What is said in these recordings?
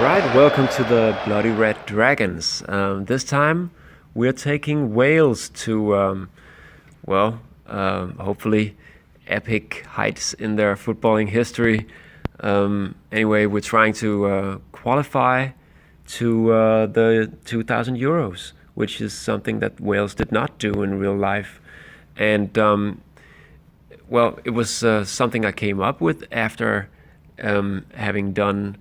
right, welcome to the Bloody Red Dragons. This time we're taking Wales to, hopefully epic heights in their footballing history. Anyway, we're trying to qualify to the 2,000 euros, which is something that Wales did not do in real life. And, it was something I came up with after having done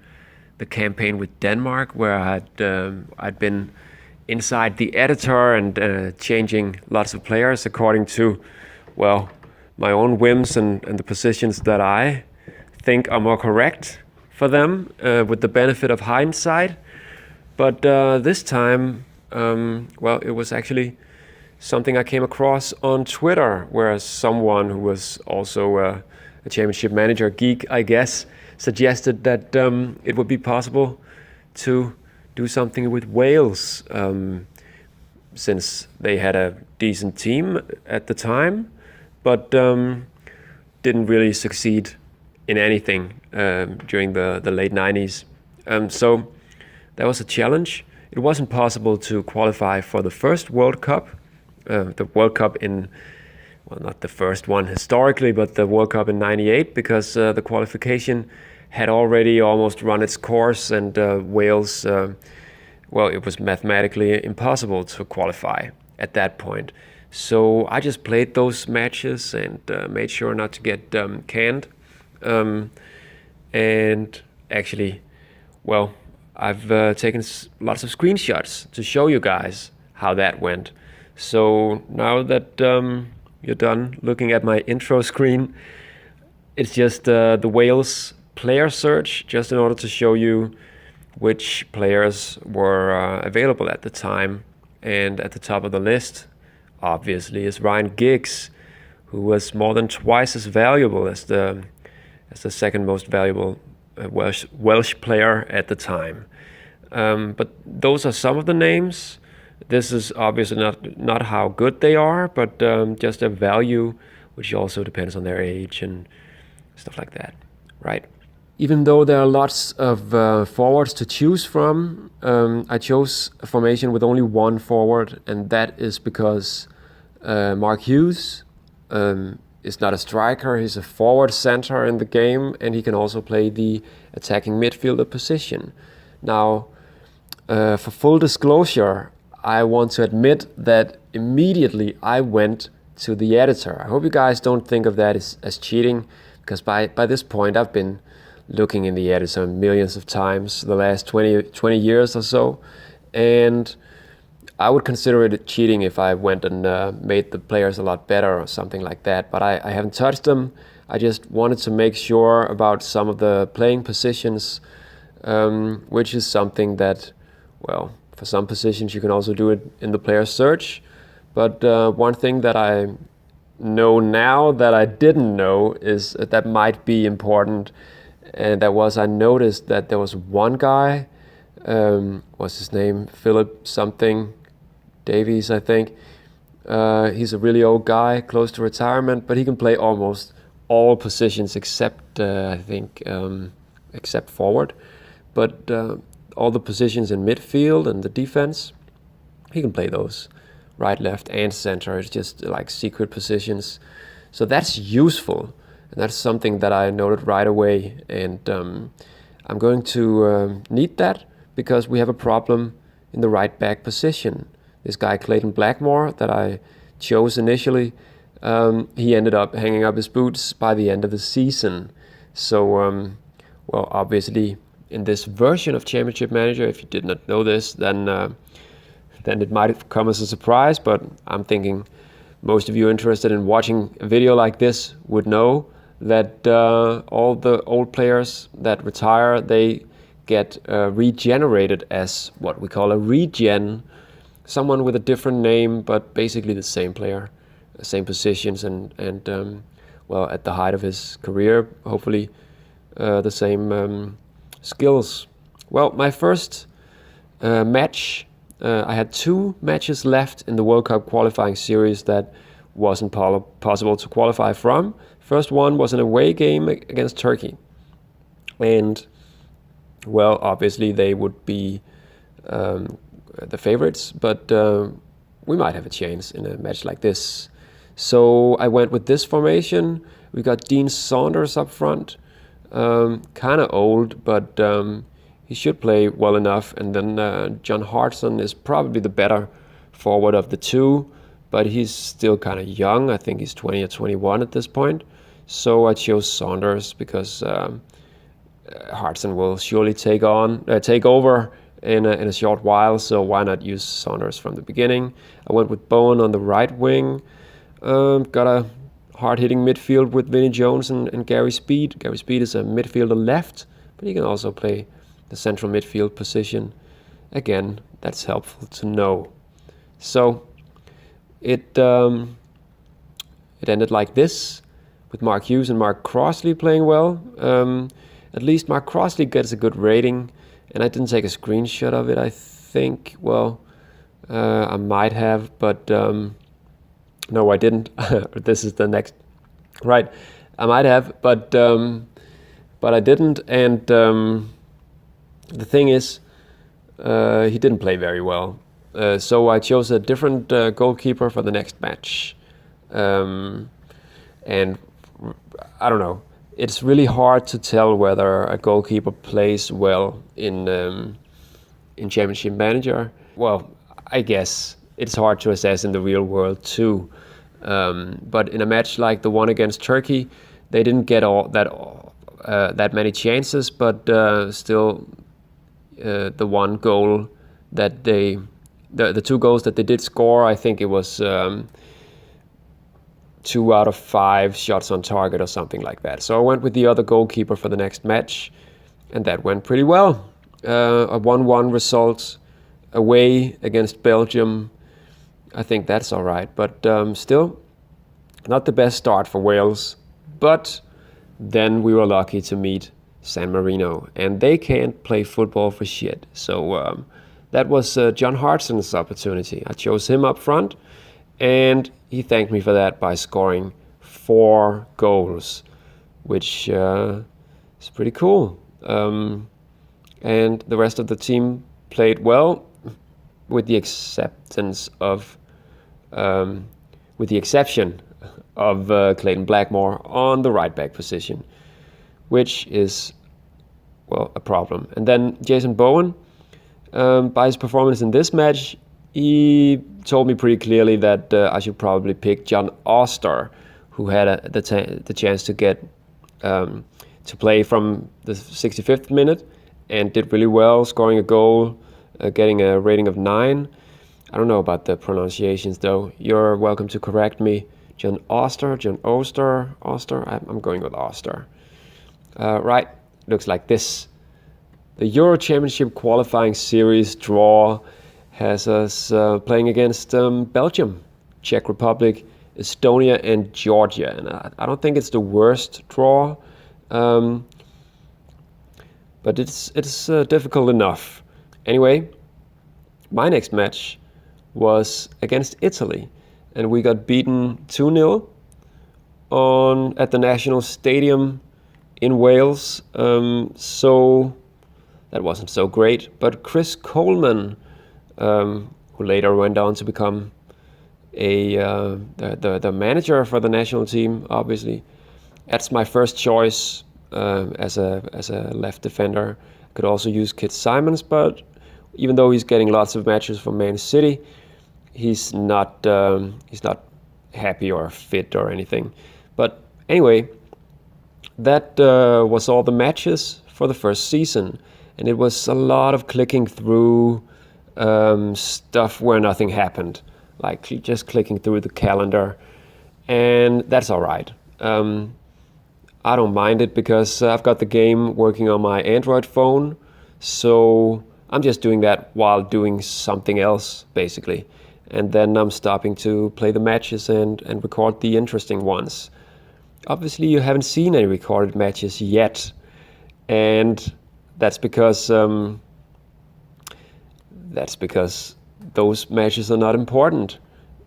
the campaign with Denmark, where I'd been inside the editor and changing lots of players according to, my own whims and the positions that I think are more correct for them, with the benefit of hindsight. But this time, it was actually something I came across on Twitter, where someone who was also a championship manager geek, I guess, suggested that it would be possible to do something with Wales, since they had a decent team at the time, but didn't really succeed in anything during the late 90s. So that was a challenge. It wasn't possible to qualify for the first World Cup, the World Cup in, not the first one historically, but the World Cup in '98, because the qualification had already almost run its course, and Wales, it was mathematically impossible to qualify at that point. So I just played those matches and made sure not to get canned. And actually, I've taken lots of screenshots to show you guys how that went. So now that you're done looking at my intro screen, it's just the Wales player search, just in order to show you which players were available at the time. And at the top of the list, obviously, is Ryan Giggs, who was more than twice as valuable as the second most valuable Welsh player at the time. But those are some of the names. This is obviously not how good they are, but just their value, which also depends on their age and stuff like that, right? Even though there are lots of forwards to choose from, I chose a formation with only one forward, and that is because Mark Hughes is not a striker. He's a forward center in the game, and he can also play the attacking midfielder position. Now, for full disclosure, I want to admit that immediately I went to the editor. I hope you guys don't think of that as cheating, because by this point I've been looking in the editor millions of times the last 20 years or so, and I would consider it cheating if I went and made the players a lot better or something like that, but I haven't touched them. I just wanted to make sure about some of the playing positions, which is something that, for some positions you can also do it in the player search. But one thing that I know now that I didn't know is that might be important, and that was, I noticed that there was one guy, what's his name, Philip something Davies, I think. He's a really old guy, close to retirement, but he can play almost all positions except, except forward. But all the positions in midfield and the defense, he can play those. Right, left, and center. It's just like secret positions. So that's useful. And that's something that I noted right away. And I'm going to need that because we have a problem in the right back position. This guy, Clayton Blackmore, that I chose initially, he ended up hanging up his boots by the end of the season. So, obviously, in this version of Championship Manager, if you did not know this, then it might have come as a surprise, but I'm thinking most of you interested in watching a video like this would know that all the old players that retire, they get regenerated as what we call a regen, someone with a different name, but basically the same player, same positions, and at the height of his career, hopefully the same skills. Well, my first match, I had 2 matches left in the World Cup qualifying series that wasn't possible to qualify from. First one was an away game against Turkey. And well, obviously they would be the favorites, but we might have a chance in a match like this. So I went with this formation. We got Dean Saunders up front, kind of old, but he should play well enough. And then John Hartson is probably the better forward of the two, but he's still kind of young. I think he's 20 or 21 at this point. So I chose Saunders because Hartson will surely take over in a short while, so why not use Saunders from the beginning? I went with Bowen on the right wing. Got a hard-hitting midfield with Vinnie Jones and Gary Speed. Gary Speed is a midfielder left, but he can also play the central midfield position. Again, that's helpful to know. So it ended like this, with Mark Hughes and Mark Crossley playing well. At least Mark Crossley gets a good rating, and I didn't take a screenshot of it, I think. Well, I might have, but no, I didn't. This is the next. Right, I might have, but I didn't. And the thing is, he didn't play very well. So I chose a different goalkeeper for the next match. And I don't know. It's really hard to tell whether a goalkeeper plays well in Championship Manager. Well, I guess it's hard to assess in the real world too. But in a match like the one against Turkey, they didn't get that many chances, but still the one goal that the two goals that they did score, I think it was 2 out of 5 shots on target or something like that. So I went with the other goalkeeper for the next match, and that went pretty well. A 1-1 result away against Belgium. I think that's all right, but still not the best start for Wales. But then we were lucky to meet San Marino, and they can't play football for shit. So that was John Hartson's opportunity. I chose him up front, and he thanked me for that by scoring 4 goals, which is pretty cool. And the rest of the team played well, with the exception of Clayton Blackmore on the right back position, which is, well, a problem. And then Jason Bowen, by his performance in this match, he told me pretty clearly that I should probably pick John Oster, who had the chance to get to play from the 65th minute and did really well, scoring a goal, getting a rating of 9. I don't know about the pronunciations though. You're welcome to correct me. John Oster, I'm going with Oster. Right, looks like this. The Euro Championship qualifying series draw has us playing against Belgium, Czech Republic, Estonia, and Georgia. And I don't think it's the worst draw, but it's difficult enough. Anyway, my next match was against Italy, and we got beaten 2-0 at the National Stadium in Wales. So that wasn't so great. But Chris Coleman, who later went on to become the manager for the national team, obviously, that's my first choice as a left defender. Could also use Kit Simons, but even though he's getting lots of matches for Man City, he's not happy or fit or anything. But anyway, that was all the matches for the first season, and it was a lot of clicking through stuff where nothing happened, like just clicking through the calendar, and that's all right. I don't mind it because I've got the game working on my Android phone, so I'm just doing that while doing something else, basically. And then I'm stopping to play the matches and record the interesting ones. Obviously, you haven't seen any recorded matches yet, and that's because those matches are not important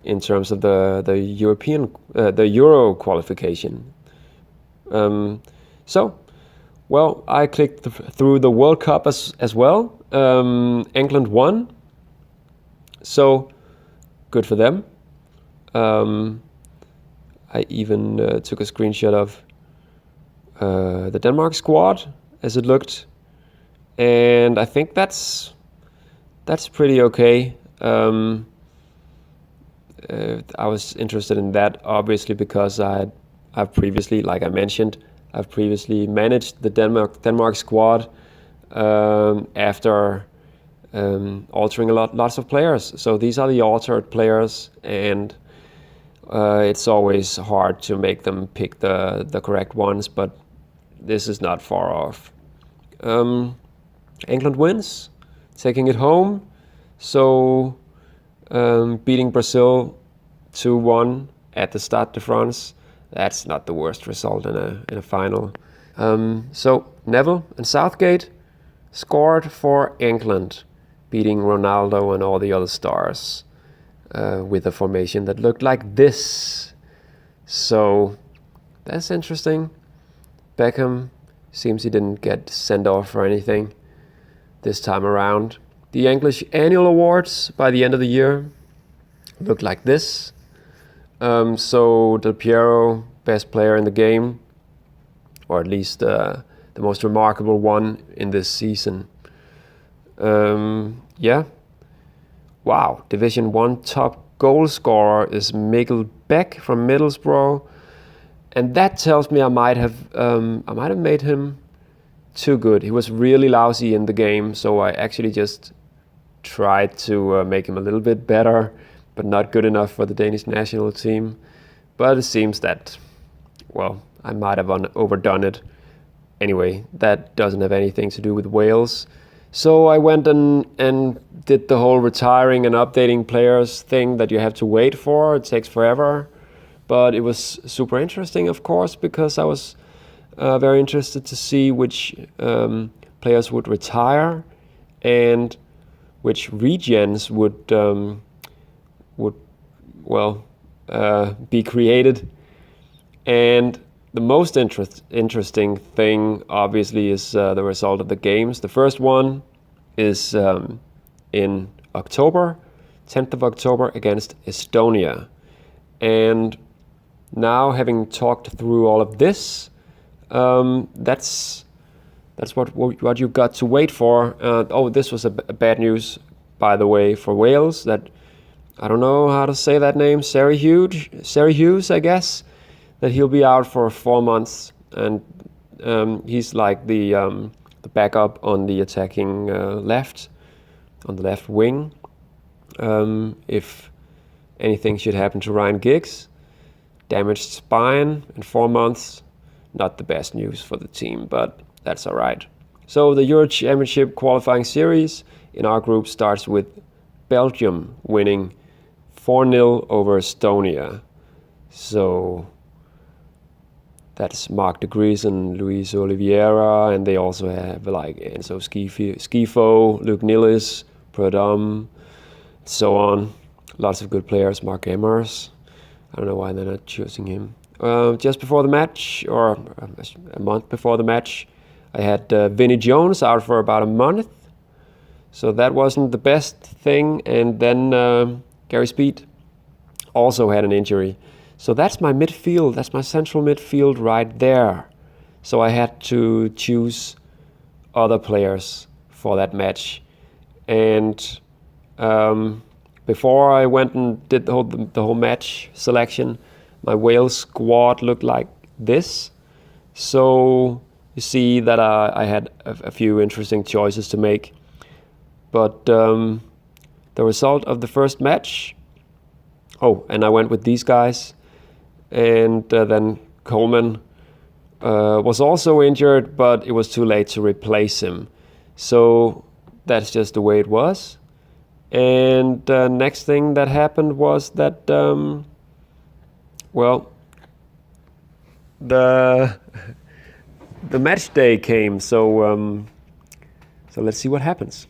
in terms of the Euro qualification. So Well, I clicked through the World Cup as well. England won, so good for them. I even took a screenshot of the Denmark squad as it looked, and I think that's pretty okay. I was interested in that obviously because I've previously, like I mentioned, I've previously managed the Denmark squad after altering lots of players. So these are the altered players, and it's always hard to make them pick the correct ones, but this is not far off. England wins, taking it home. So beating Brazil 2-1 at the Stade de France, that's not the worst result in a final. So Neville and Southgate scored for England, beating Ronaldo and all the other stars with a formation that looked like this. So that's interesting. Beckham seems he didn't get sent off or anything this time around. The English annual awards by the end of the year look like this. So Del Piero, best player in the game, or at least the most remarkable one in this season. Yeah. Wow. Division 1 top goal scorer is Mikkel Beck from Middlesbrough. And that tells me I might have made him too good. He was really lousy in the game, so I actually just tried to make him a little bit better, but not good enough for the Danish national team. But it seems that, well, I might have overdone it. Anyway, that doesn't have anything to do with Wales. So I went and did the whole retiring and updating players thing that you have to wait for. It takes forever. But it was super interesting, of course, because I was very interested to see which players would retire and which regions would be created. And the most interesting thing, obviously, is the result of the games. The first one is in October, 10th of October, against Estonia. And now, having talked through all of this, that's what you got to wait for. This was a bad news, by the way, for Wales. That I don't know how to say that name. Sarah Hughes, I guess. That he'll be out for 4 months, and he's like the backup on the attacking left, on the left wing. If anything should happen to Ryan Giggs, damaged spine in 4 months, not the best news for the team, but that's all right. So the Euro Championship qualifying series in our group starts with Belgium winning 4-0 over Estonia. So that's Marc de Vries and Luis Oliveira, and they also have like Enzo Schifo, Luke Nilis, Prudhomme, so on. Lots of good players. Mark Emmers. I don't know why they're not choosing him. Just before the match, or a month before the match, I had Vinnie Jones out for about a month. So that wasn't the best thing. And then Gary Speed also had an injury. So that's my midfield. That's my central midfield right there. So I had to choose other players for that match. And before I went and did the whole match selection, my Wales squad looked like this. So you see that I had a few interesting choices to make. But the result of the first match, and I went with these guys. And then Coleman was also injured, but it was too late to replace him. So that's just the way it was. And the next thing that happened was that, the match day came. So let's see what happens.